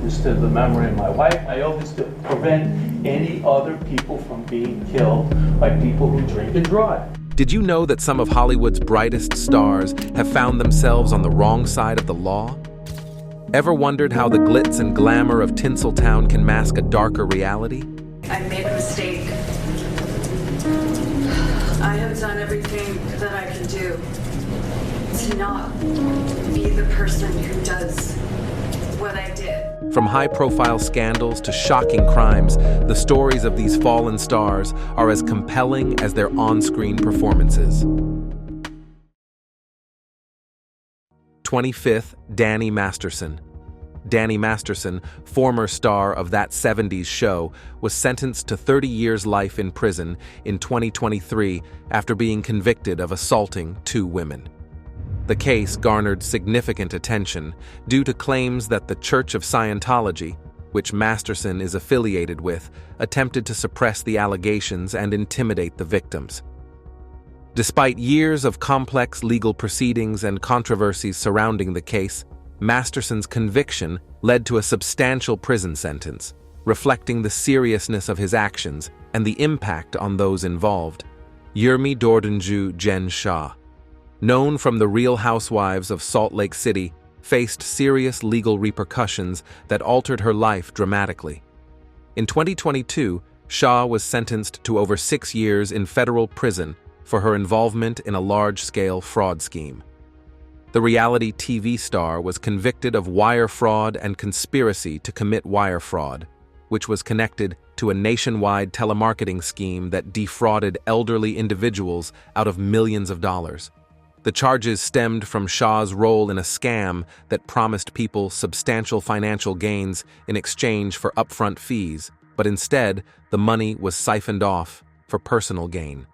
this to the memory of my wife. I owe this to prevent any other people from being killed by people who drink and drive. Did you know that some of Hollywood's brightest stars have found themselves on the wrong side of the law? Ever wondered how the glitz and glamour of Tinseltown can mask a darker reality? I made a mistake. I have done everything that I can do to not be the person who does what I did. From high-profile scandals to shocking crimes, the stories of these fallen stars are as compelling as their on-screen performances. 25th, Danny Masterson. Danny Masterson, former star of That 70s Show, was sentenced to 30 years life in prison in 2023 after being convicted of assaulting 2 women. The case garnered significant attention due to claims that the Church of Scientology, which Masterson is affiliated with, attempted to suppress the allegations and intimidate the victims. Despite years of complex legal proceedings and controversies surrounding the case, Masterson's conviction led to a substantial prison sentence, reflecting the seriousness of his actions and the impact on those involved. Yurmi Dordanju Jen Shah, known from The Real Housewives of Salt Lake City, faced serious legal repercussions that altered her life dramatically. In 2022, Shah was sentenced to over 6 years in federal prison for her involvement in a large-scale fraud scheme. The reality TV star was convicted of wire fraud and conspiracy to commit wire fraud, which was connected to a nationwide telemarketing scheme that defrauded elderly individuals out of millions of dollars. The charges stemmed from Shah's role in a scam that promised people substantial financial gains in exchange for upfront fees, but instead, the money was siphoned off for personal gain.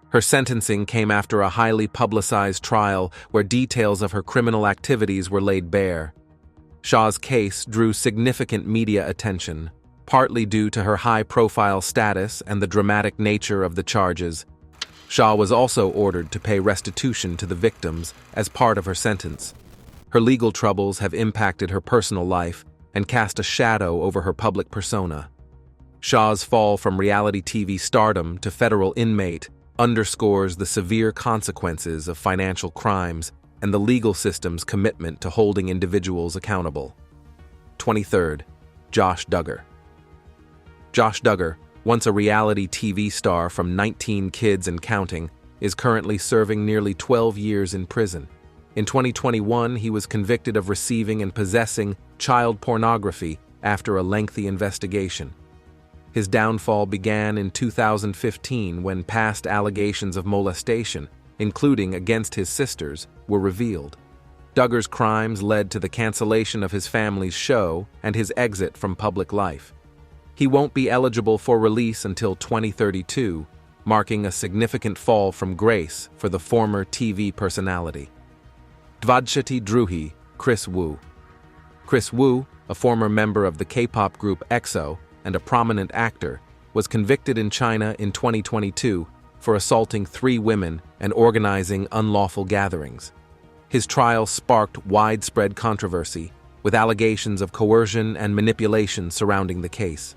Her sentencing came after a highly publicized trial where details of her criminal activities were laid bare. Shah's case drew significant media attention, partly due to her high-profile status and the dramatic nature of the charges. Shah was also ordered to pay restitution to the victims as part of her sentence. Her legal troubles have impacted her personal life and cast a shadow over her public persona. Shah's fall from reality TV stardom to federal inmate underscores the severe consequences of financial crimes and the legal system's commitment to holding individuals accountable. 23rd, Josh Duggar. Josh Duggar, once a reality TV star from 19 Kids and Counting, is currently serving nearly 12 years in prison. In 2021, he was convicted of receiving and possessing child pornography after a lengthy investigation. His downfall began in 2015 when past allegations of molestation, including against his sisters, were revealed. Duggar's crimes led to the cancellation of his family's show and his exit from public life. He won't be eligible for release until 2032, marking a significant fall from grace for the former TV personality. Dvadshati Druhi, Chris Wu. Chris Wu, a former member of the K-pop group EXO and a prominent actor, was convicted in China in 2022 for assaulting 3 women and organizing unlawful gatherings. His trial sparked widespread controversy, with allegations of coercion and manipulation surrounding the case.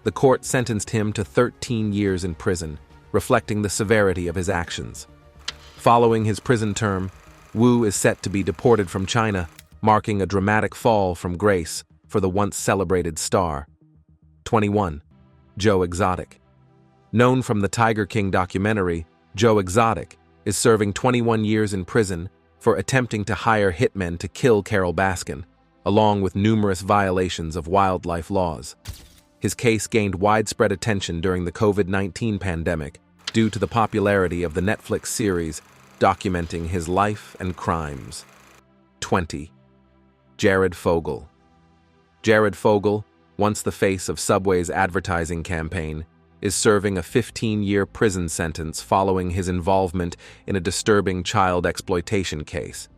The court sentenced him to 13 years in prison, reflecting the severity of his actions. Following his prison term, Wu is set to be deported from China, marking a dramatic fall from grace for the once celebrated star. 21. Joe Exotic. Known from the Tiger King documentary, Joe Exotic is serving 21 years in prison for attempting to hire hitmen to kill Carol Baskin, along with numerous violations of wildlife laws. His case gained widespread attention during the COVID-19 pandemic due to the popularity of the Netflix series documenting his life and crimes. 20. Jared Fogle. Jared Fogle, once the face of Subway's advertising campaign, is serving a 15-year prison sentence following his involvement in a disturbing child exploitation case.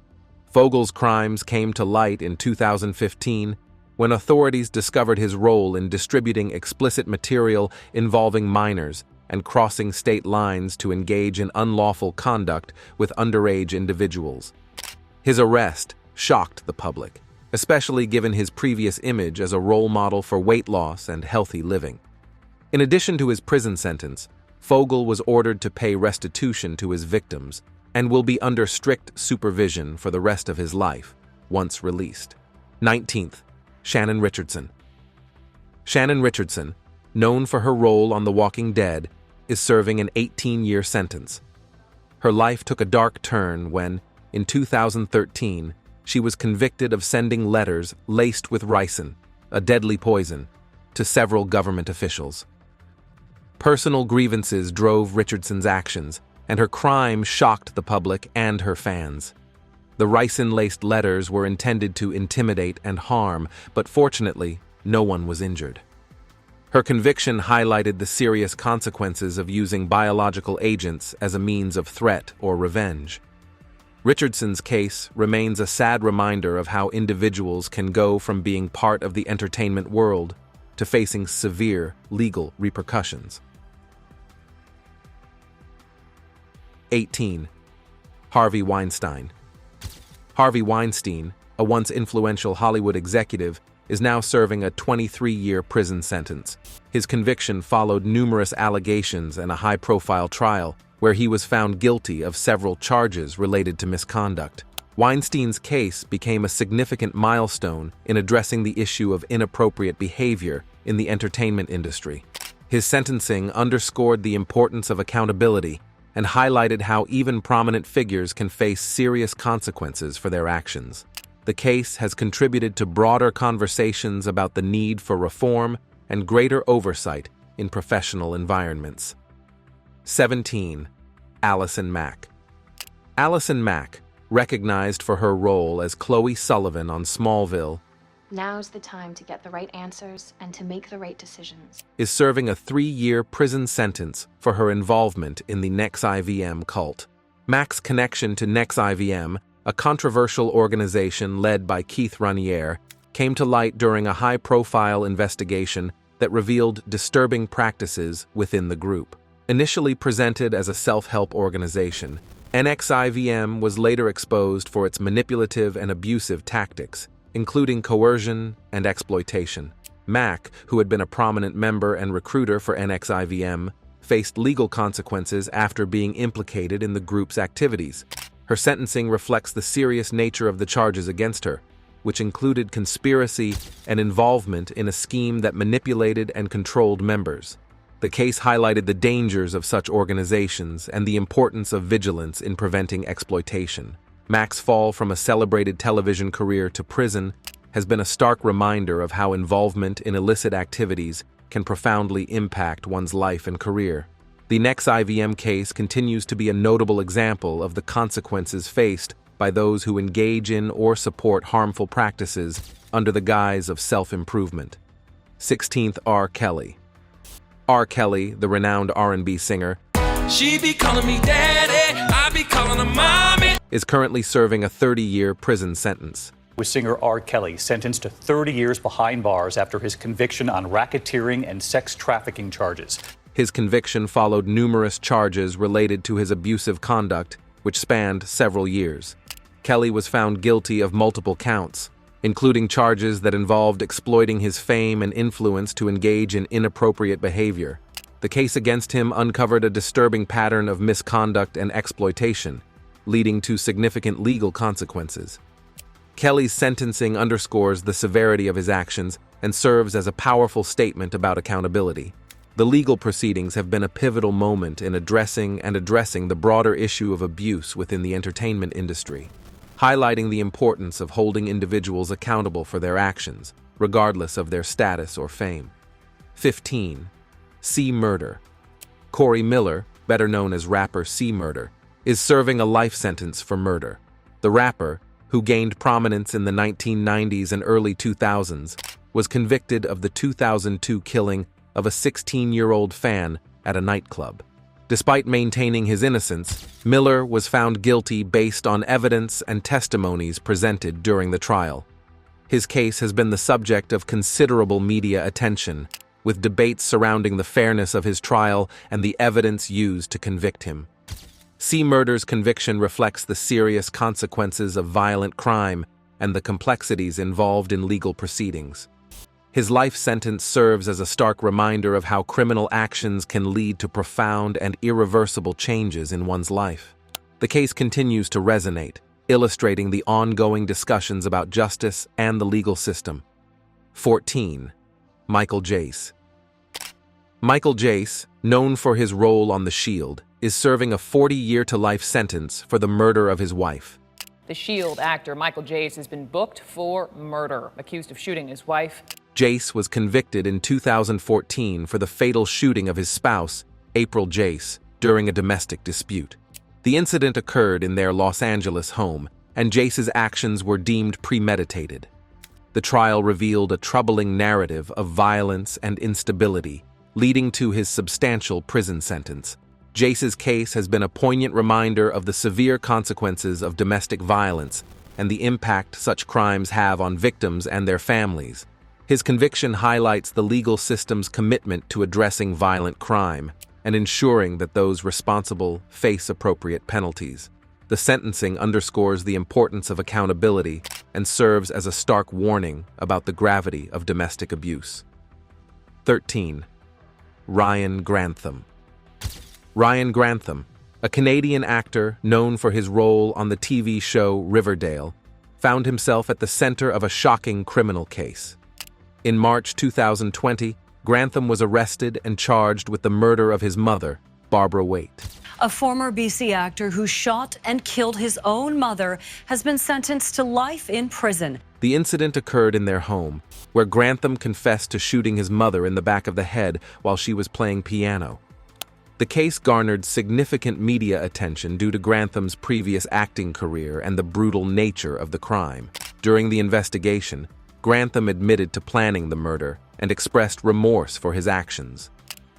Fogle's crimes came to light in 2015 when authorities discovered his role in distributing explicit material involving minors and crossing state lines to engage in unlawful conduct with underage individuals. His arrest shocked the public, especially given his previous image as a role model for weight loss and healthy living. In addition to his prison sentence, Fogel was ordered to pay restitution to his victims and will be under strict supervision for the rest of his life, once released. 19th, Shannon Richardson. Shannon Richardson, known for her role on The Walking Dead, is serving an 18-year sentence. Her life took a dark turn when, in 2013, she was convicted of sending letters laced with ricin, a deadly poison, to several government officials. Personal grievances drove Richardson's actions, and her crime shocked the public and her fans. The ricin-laced letters were intended to intimidate and harm, but fortunately, no one was injured. Her conviction highlighted the serious consequences of using biological agents as a means of threat or revenge. Richardson's case remains a sad reminder of how individuals can go from being part of the entertainment world to facing severe legal repercussions. 18. Harvey Weinstein. Harvey Weinstein, a once influential Hollywood executive, is now serving a 23-year prison sentence. His conviction followed numerous allegations and a high-profile trial where he was found guilty of several charges related to misconduct. Weinstein's case became a significant milestone in addressing the issue of inappropriate behavior in the entertainment industry. His sentencing underscored the importance of accountability and highlighted how even prominent figures can face serious consequences for their actions. The case has contributed to broader conversations about the need for reform and greater oversight in professional environments. 17. Allison Mack. Allison Mack, recognized for her role as Chloe Sullivan on Smallville, Now's the time to get the right answers and to make the right decisions. is serving a 3-year prison sentence for her involvement in the NextIVM cult. Mack's connection to NextIVM, a controversial organization led by Keith Raniere, came to light during a high-profile investigation that revealed disturbing practices within the group. Initially presented as a self-help organization, NXIVM was later exposed for its manipulative and abusive tactics, including coercion and exploitation. Mack, who had been a prominent member and recruiter for NXIVM, faced legal consequences after being implicated in the group's activities. Her sentencing reflects the serious nature of the charges against her, which included conspiracy and involvement in a scheme that manipulated and controlled members. The case highlighted the dangers of such organizations and the importance of vigilance in preventing exploitation. Mack's fall from a celebrated television career to prison has been a stark reminder of how involvement in illicit activities can profoundly impact one's life and career. The NextIVM case continues to be a notable example of the consequences faced by those who engage in or support harmful practices under the guise of self-improvement. 16th, R. Kelly. R. Kelly, the renowned R&B singer, She be calling me daddy, I be calling her mommy. is currently serving a 30-year prison sentence. With singer R. Kelly sentenced to 30 years behind bars after his conviction on racketeering and sex trafficking charges. His conviction followed numerous charges related to his abusive conduct, which spanned several years. Kelly was found guilty of multiple counts, including charges that involved exploiting his fame and influence to engage in inappropriate behavior. The case against him uncovered a disturbing pattern of misconduct and exploitation, leading to significant legal consequences. Kelly's sentencing underscores the severity of his actions and serves as a powerful statement about accountability. The legal proceedings have been a pivotal moment in addressing the broader issue of abuse within the entertainment industry, highlighting the importance of holding individuals accountable for their actions, regardless of their status or fame. 15. C. Murder. Corey Miller, better known as rapper C. Murder, is serving a life sentence for murder. The rapper, who gained prominence in the 1990s and early 2000s, was convicted of the 2002 killing of a 16-year-old fan at a nightclub. Despite maintaining his innocence, Miller was found guilty based on evidence and testimonies presented during the trial. His case has been the subject of considerable media attention, with debates surrounding the fairness of his trial and the evidence used to convict him. C. Murder's conviction reflects the serious consequences of violent crime and the complexities involved in legal proceedings. His life sentence serves as a stark reminder of how criminal actions can lead to profound and irreversible changes in one's life. The case continues to resonate, illustrating the ongoing discussions about justice and the legal system. 14. Michael Jace. Michael Jace, known for his role on The Shield, is serving a 40-year-to-life sentence for the murder of his wife. The Shield actor Michael Jace has been booked for murder, accused of shooting his wife. Jace was convicted in 2014 for the fatal shooting of his spouse, April Jace, during a domestic dispute. The incident occurred in their Los Angeles home, and Jace's actions were deemed premeditated. The trial revealed a troubling narrative of violence and instability, leading to his substantial prison sentence. Jace's case has been a poignant reminder of the severe consequences of domestic violence and the impact such crimes have on victims and their families. His conviction highlights the legal system's commitment to addressing violent crime and ensuring that those responsible face appropriate penalties. The sentencing underscores the importance of accountability and serves as a stark warning about the gravity of domestic abuse. 13. Ryan Grantham. Ryan Grantham, a Canadian actor known for his role on the TV show Riverdale, found himself at the center of a shocking criminal case. In March 2020, Grantham was arrested and charged with the murder of his mother, Barbara Waite. A former BC actor who shot and killed his own mother has been sentenced to life in prison. The incident occurred in their home, where Grantham confessed to shooting his mother in the back of the head while she was playing piano. The case garnered significant media attention due to Grantham's previous acting career and the brutal nature of the crime. During the investigation, Grantham admitted to planning the murder and expressed remorse for his actions.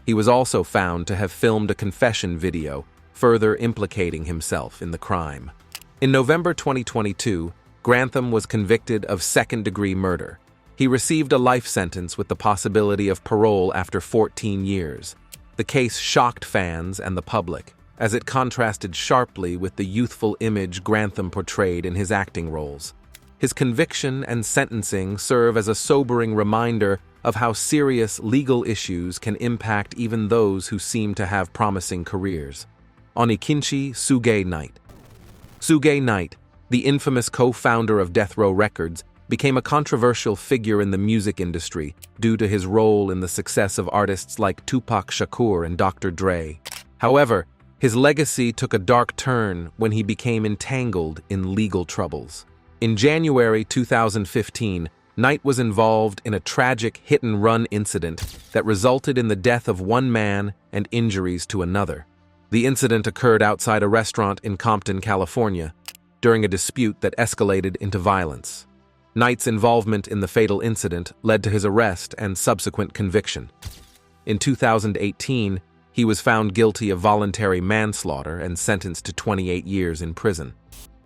He was also found to have filmed a confession video, further implicating himself in the crime. In November 2022, Grantham was convicted of second-degree murder. He received a life sentence with the possibility of parole after 14 years. The case shocked fans and the public, as it contrasted sharply with the youthful image Grantham portrayed in his acting roles. His conviction and sentencing serve as a sobering reminder of how serious legal issues can impact even those who seem to have promising careers. Onikinchi Suge Knight. Suge Knight, the infamous co-founder of Death Row Records, became a controversial figure in the music industry due to his role in the success of artists like Tupac Shakur and Dr. Dre. However, his legacy took a dark turn when he became entangled in legal troubles. In January 2015, Knight was involved in a tragic hit-and-run incident that resulted in the death of one man and injuries to another. The incident occurred outside a restaurant in Compton, California, during a dispute that escalated into violence. Knight's involvement in the fatal incident led to his arrest and subsequent conviction. In 2018, he was found guilty of voluntary manslaughter and sentenced to 28 years in prison.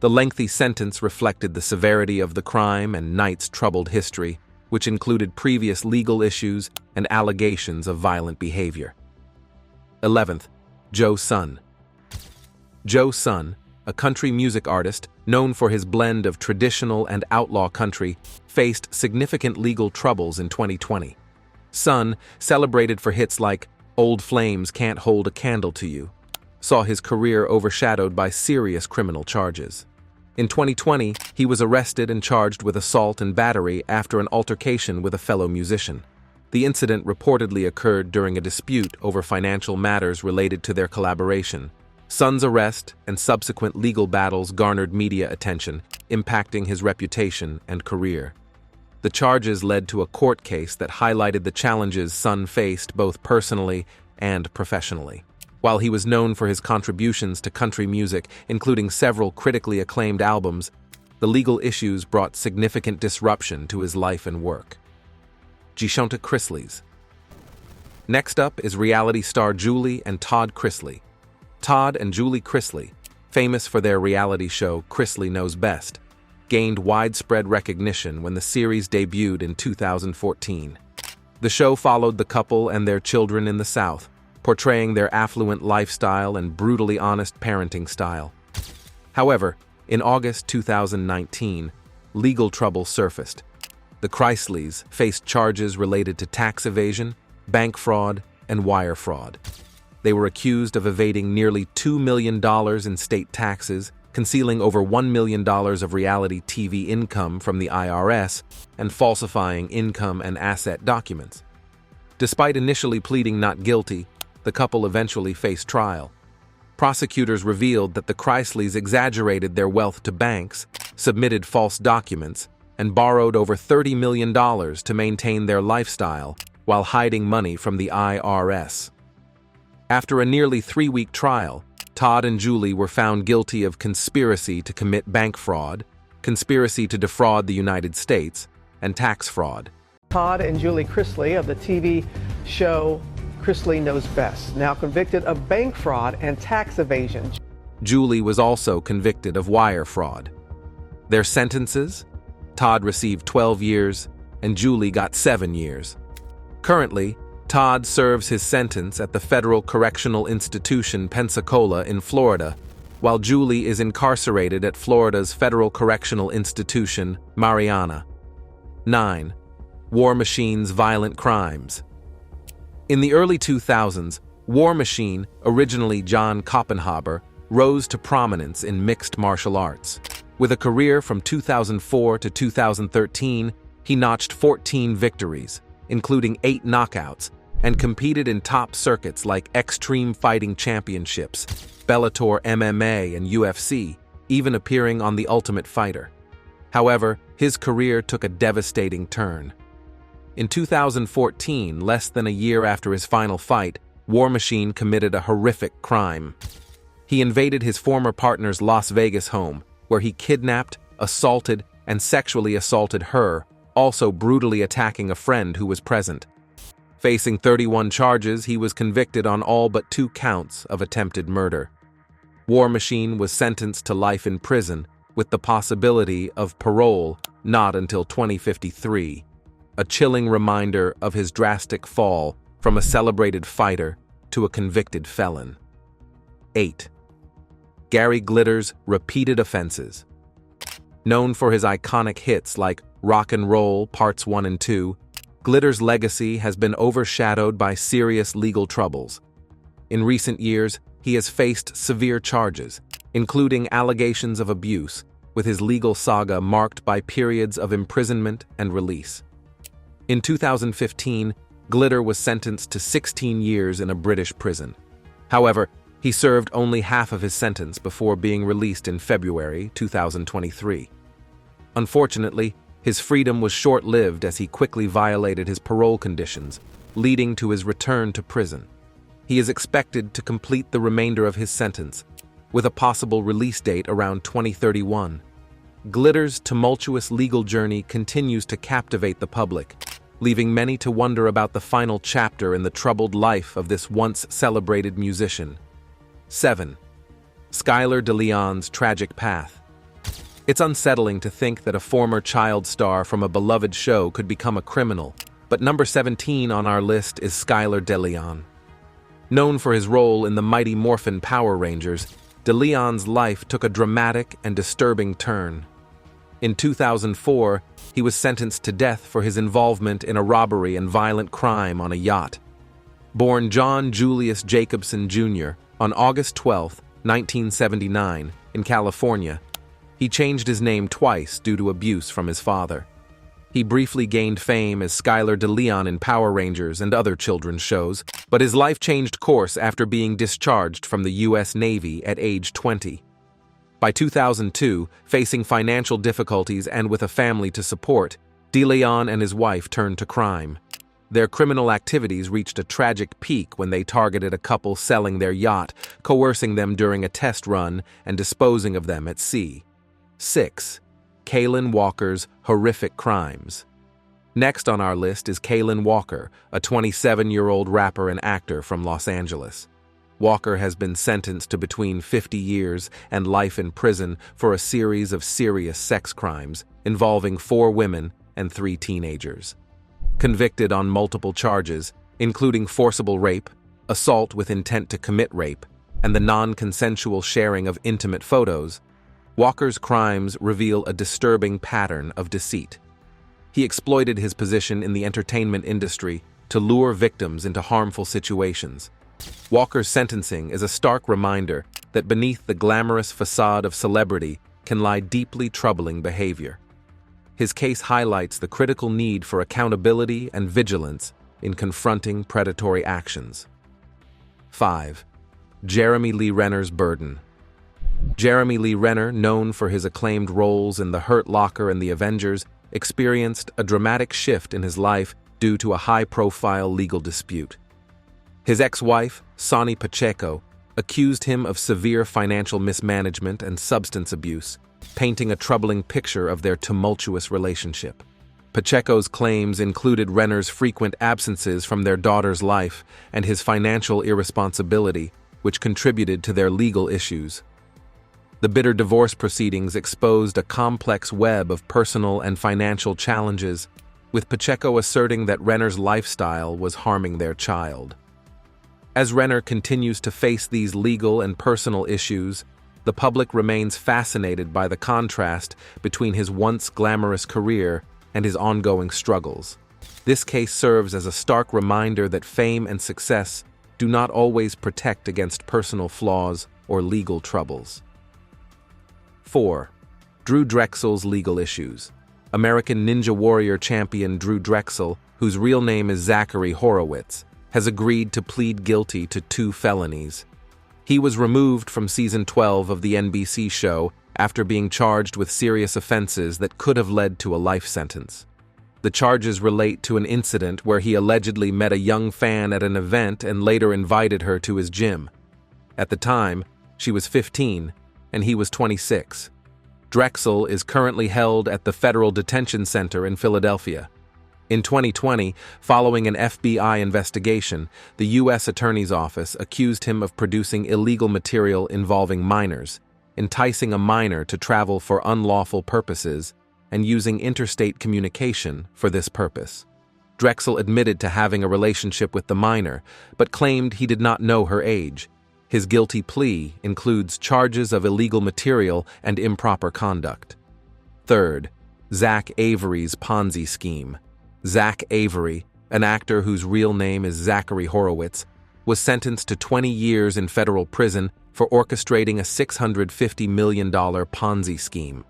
The lengthy sentence reflected the severity of the crime and Knight's troubled history, which included previous legal issues and allegations of violent behavior. 11th, Joe Sun. Joe Sun, a country music artist known for his blend of traditional and outlaw country, faced significant legal troubles in 2020. Sun, celebrated for hits like Old Flames Can't Hold a Candle to You, saw his career overshadowed by serious criminal charges. In 2020, he was arrested and charged with assault and battery after an altercation with a fellow musician. The incident reportedly occurred during a dispute over financial matters related to their collaboration. Sun's arrest and subsequent legal battles garnered media attention, impacting his reputation and career. The charges led to a court case that highlighted the challenges Sun faced both personally and professionally. While he was known for his contributions to country music, including several critically acclaimed albums, the legal issues brought significant disruption to his life and work. Gishonta Chrisley's. Next up is reality star Julie and Todd Chrisley. Todd and Julie Chrisley, famous for their reality show Chrisley Knows Best, gained widespread recognition when the series debuted in 2014. The show followed the couple and their children in the South, portraying their affluent lifestyle and brutally honest parenting style. However, in August 2019, legal trouble surfaced. The Chrysleys faced charges related to tax evasion, bank fraud, and wire fraud. They were accused of evading nearly $2 million in state taxes, concealing over $1 million of reality TV income from the IRS, and falsifying income and asset documents. Despite initially pleading not guilty, the couple eventually faced trial. Prosecutors revealed that the Chrysleys exaggerated their wealth to banks, submitted false documents, and borrowed over $30 million to maintain their lifestyle while hiding money from the IRS. After a nearly 3-week trial, Todd and Julie were found guilty of conspiracy to commit bank fraud, conspiracy to defraud the United States, and tax fraud. Todd and Julie Chrisley of the TV show Chrisley Knows Best, now convicted of bank fraud and tax evasion. Julie was also convicted of wire fraud. Their sentences? Todd received 12 years, and Julie got 7 years. Currently, Todd serves his sentence at the Federal Correctional Institution Pensacola in Florida, while Julie is incarcerated at Florida's Federal Correctional Institution, Mariana. 9. War Machine's violent crimes. In the early 2000s, War Machine, originally John Koppenhaber, rose to prominence in mixed martial arts. With a career from 2004 to 2013, he notched 14 victories, including 8 knockouts, and competed in top circuits like Extreme Fighting Championships, Bellator MMA, and UFC, even appearing on The Ultimate Fighter. However, his career took a devastating turn. In 2014, less than a year after his final fight, War Machine committed a horrific crime. He invaded his former partner's Las Vegas home, where he kidnapped, assaulted, and sexually assaulted her, also brutally attacking a friend who was present. Facing 31 charges, he was convicted on all but 2 counts of attempted murder. War Machine was sentenced to life in prison, with the possibility of parole not until 2053. A chilling reminder of his drastic fall from a celebrated fighter to a convicted felon. 8. Gary Glitter's repeated offenses. Known for his iconic hits like Rock and Roll Parts 1 and 2, Glitter's legacy has been overshadowed by serious legal troubles. In recent years, he has faced severe charges, including allegations of abuse, with his legal saga marked by periods of imprisonment and release. In 2015, Glitter was sentenced to 16 years in a British prison. However, he served only half of his sentence before being released in February 2023. Unfortunately, his freedom was short-lived as he quickly violated his parole conditions, leading to his return to prison. He is expected to complete the remainder of his sentence, with a possible release date around 2031. Glitter's tumultuous legal journey continues to captivate the public, leaving many to wonder about the final chapter in the troubled life of this once celebrated musician. 7. Skylar DeLeon's tragic path. It's unsettling to think that a former child star from a beloved show could become a criminal, but number 17 on our list is Skylar DeLeon. Known for his role in the Mighty Morphin Power Rangers, DeLeon's life took a dramatic and disturbing turn. In 2004, he was sentenced to death for his involvement in a robbery and violent crime on a yacht. Born John Julius Jacobson Jr. on August 12, 1979, in California, he changed his name twice due to abuse from his father. He briefly gained fame as Skylar DeLeon in Power Rangers and other children's shows, but his life changed course after being discharged from the U.S. Navy at age 20. By 2002, facing financial difficulties and with a family to support, DeLeon and his wife turned to crime. Their criminal activities reached a tragic peak when they targeted a couple selling their yacht, coercing them during a test run and disposing of them at sea. 6. Kaylin Walker's horrific crimes. Next on our list is Kaylin Walker, a 27-year-old rapper and actor from Los Angeles. Walker has been sentenced to between 50 years and life in prison for a series of serious sex crimes involving 4 women and 3 teenagers. Convicted on multiple charges, including forcible rape, assault with intent to commit rape, and the non-consensual sharing of intimate photos, Walker's crimes reveal a disturbing pattern of deceit. He exploited his position in the entertainment industry to lure victims into harmful situations. Walker's sentencing is a stark reminder that beneath the glamorous facade of celebrity can lie deeply troubling behavior. His case highlights the critical need for accountability and vigilance in confronting predatory actions. 5. Jeremy Lee Renner's burden. Jeremy Lee Renner, known for his acclaimed roles in The Hurt Locker and The Avengers, experienced a dramatic shift in his life due to a high-profile legal dispute. His ex-wife, Sonny Pacheco, accused him of severe financial mismanagement and substance abuse, painting a troubling picture of their tumultuous relationship. Pacheco's claims included Renner's frequent absences from their daughter's life and his financial irresponsibility, which contributed to their legal issues. The bitter divorce proceedings exposed a complex web of personal and financial challenges, with Pacheco asserting that Renner's lifestyle was harming their child. As Renner continues to face these legal and personal issues, the public remains fascinated by the contrast between his once glamorous career and his ongoing struggles. This case serves as a stark reminder that fame and success do not always protect against personal flaws or legal troubles. 4. Drew Drexel's legal issues. American Ninja Warrior champion Drew Drexel, whose real name is Zachary Horowitz, has agreed to plead guilty to 2 felonies. He was removed from season 12 of the NBC show after being charged with serious offenses that could have led to a life sentence. The charges relate to an incident where he allegedly met a young fan at an event and later invited her to his gym. At the time, she was 15 and he was 26. Drexel is currently held at the Federal Detention Center in Philadelphia. In 2020, following an FBI investigation, the U.S. Attorney's Office accused him of producing illegal material involving minors, enticing a minor to travel for unlawful purposes, and using interstate communication for this purpose. Drexel admitted to having a relationship with the minor, but claimed he did not know her age. His guilty plea includes charges of illegal material and improper conduct. 3rd, Zach Avery's Ponzi scheme. Zach Avery, an actor whose real name is Zachary Horowitz, was sentenced to 20 years in federal prison for orchestrating a $650 million Ponzi scheme.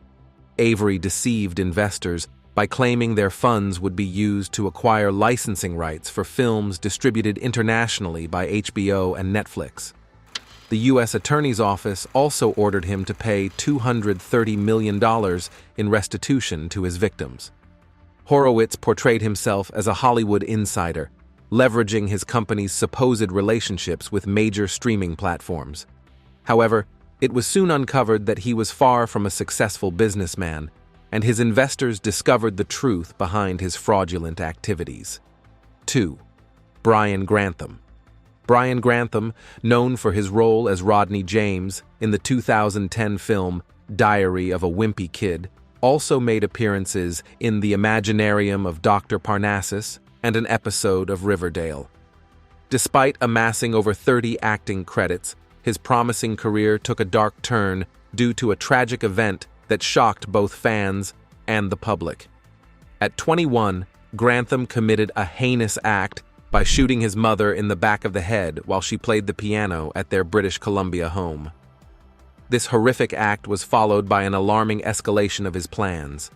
Avery deceived investors by claiming their funds would be used to acquire licensing rights for films distributed internationally by HBO and Netflix. The U.S. Attorney's Office also ordered him to pay $230 million in restitution to his victims. Horowitz portrayed himself as a Hollywood insider, leveraging his company's supposed relationships with major streaming platforms. However, it was soon uncovered that he was far from a successful businessman, and his investors discovered the truth behind his fraudulent activities. 2. Brian Grantham. Brian Grantham, known for his role as Rodney James in the 2010 film Diary of a Wimpy Kid, also made appearances in The Imaginarium of Dr. Parnassus and an episode of Riverdale. Despite amassing over 30 acting credits, his promising career took a dark turn due to a tragic event that shocked both fans and the public. At 21, Grantham committed a heinous act by shooting his mother in the back of the head while she played the piano at their British Columbia home. This horrific act was followed by an alarming escalation of his plans.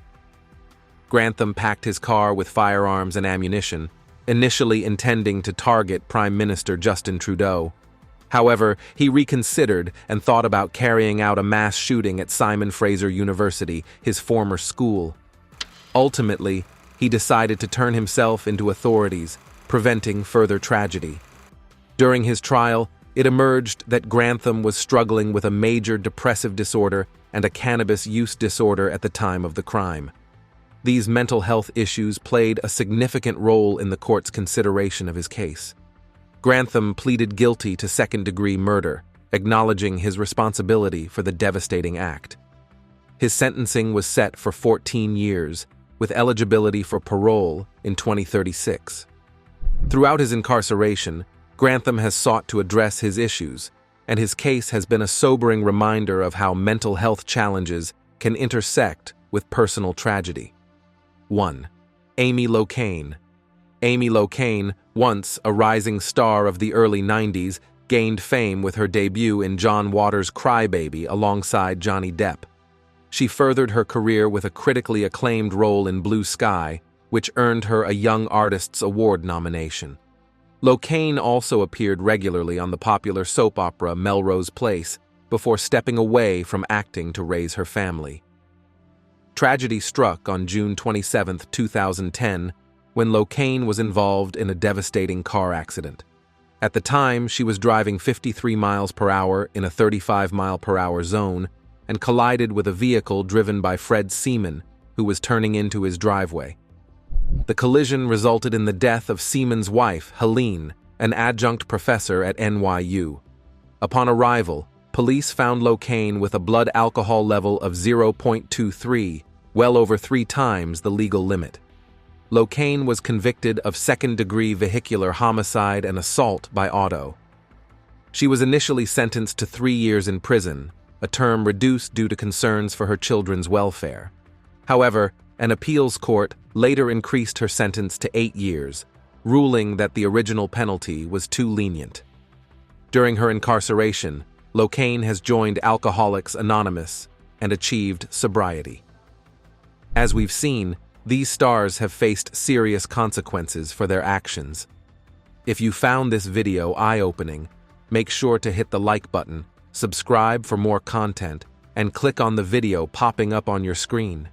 Grantham packed his car with firearms and ammunition, initially intending to target Prime Minister Justin Trudeau. However, he reconsidered and thought about carrying out a mass shooting at Simon Fraser University, his former school. Ultimately, he decided to turn himself into authorities, preventing further tragedy. During his trial, it emerged that Grantham was struggling with a major depressive disorder and a cannabis use disorder at the time of the crime. These mental health issues played a significant role in the court's consideration of his case. Grantham pleaded guilty to second-degree murder, acknowledging his responsibility for the devastating act. His sentencing was set for 14 years, with eligibility for parole in 2036. Throughout his incarceration, Grantham has sought to address his issues, and his case has been a sobering reminder of how mental health challenges can intersect with personal tragedy. 1. Amy Locane. Amy Locane, once a rising star of the early 90s, gained fame with her debut in John Waters' Cry Baby alongside Johnny Depp. She furthered her career with a critically acclaimed role in Blue Sky, which earned her a Young Artists Award nomination. Locane also appeared regularly on the popular soap opera Melrose Place before stepping away from acting to raise her family. Tragedy struck on June 27, 2010, when Locane was involved in a devastating car accident. At the time, she was driving 53 miles per hour in a 35 mile per hour zone and collided with a vehicle driven by Fred Seaman, who was turning into his driveway. The collision resulted in the death of Seaman's wife, Helene, an adjunct professor at NYU. Upon arrival, police found Locane with a blood alcohol level of 0.23, well over 3 times the legal limit. Locane was convicted of second-degree vehicular homicide and assault by auto. She was initially sentenced to 3 years in prison, a term reduced due to concerns for her children's welfare. However, an appeals court later increased her sentence to 8 years, ruling that the original penalty was too lenient. During her incarceration, Locane has joined Alcoholics Anonymous and achieved sobriety. As we've seen, these stars have faced serious consequences for their actions. If you found this video eye-opening, make sure to hit the like button, subscribe for more content, and click on the video popping up on your screen.